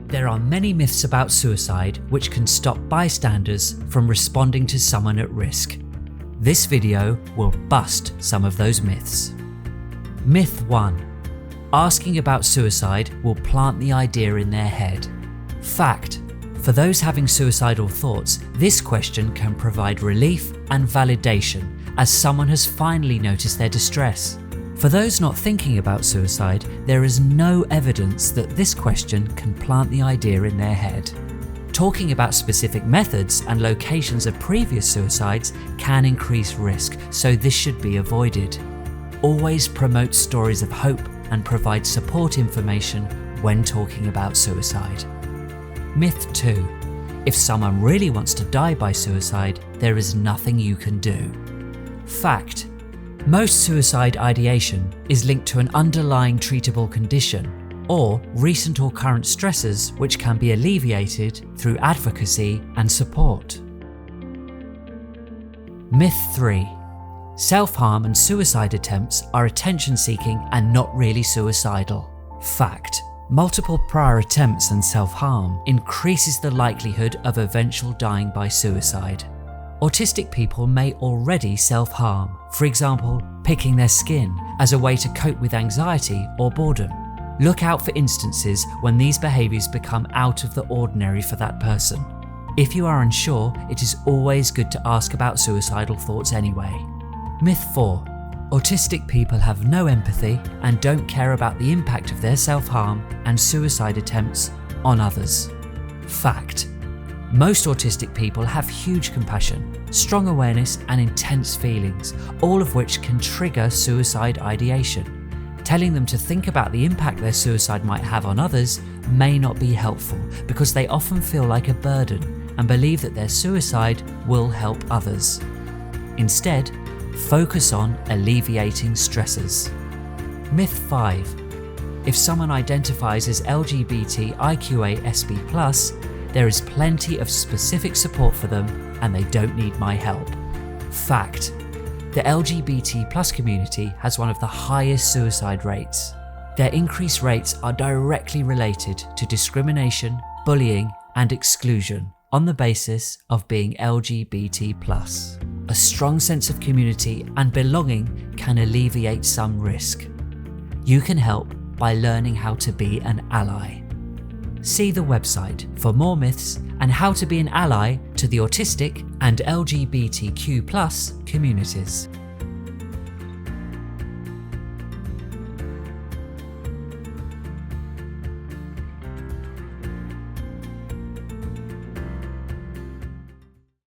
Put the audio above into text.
There are many myths about suicide which can stop bystanders from responding to someone at risk. This video will bust some of those myths. Myth 1. Asking about suicide will plant the idea in their head. Fact. For those having suicidal thoughts, this question can provide relief and validation as someone has finally noticed their distress. For those not thinking about suicide, there is no evidence that this question can plant the idea in their head. Talking about specific methods and locations of previous suicides can increase risk, so this should be avoided. Always promote stories of hope and provide support information when talking about suicide. Myth 2. If someone really wants to die by suicide, there is nothing you can do. Fact. Most suicide ideation is linked to an underlying treatable condition or recent or current stresses which can be alleviated through advocacy and support. Myth 3. Self-harm and suicide attempts are attention-seeking and not really suicidal. Fact. Multiple prior attempts and self-harm increases the likelihood of eventual dying by suicide. Autistic people may already self-harm, for example, picking their skin as a way to cope with anxiety or boredom. Look out for instances when these behaviours become out of the ordinary for that person. If you are unsure, it is always good to ask about suicidal thoughts anyway. Myth 4. Autistic people have no empathy and don't care about the impact of their self-harm and suicide attempts on others. Fact. Most autistic people have huge compassion, strong awareness and intense feelings, all of which can trigger suicide ideation. Telling them to think about the impact their suicide might have on others may not be helpful because they often feel like a burden and believe that their suicide will help others. Instead, focus on alleviating stresses. Myth 5. If someone identifies as LGBTIQA+, there is plenty of specific support for them and they don't need my help. Fact. The LGBT+ community has one of the highest suicide rates. Their increased rates are directly related to discrimination, bullying, and exclusion on the basis of being LGBT+. A strong sense of community and belonging can alleviate some risk. You can help by learning how to be an ally. See the website for more myths and how to be an ally to the autistic and LGBTQ+ communities.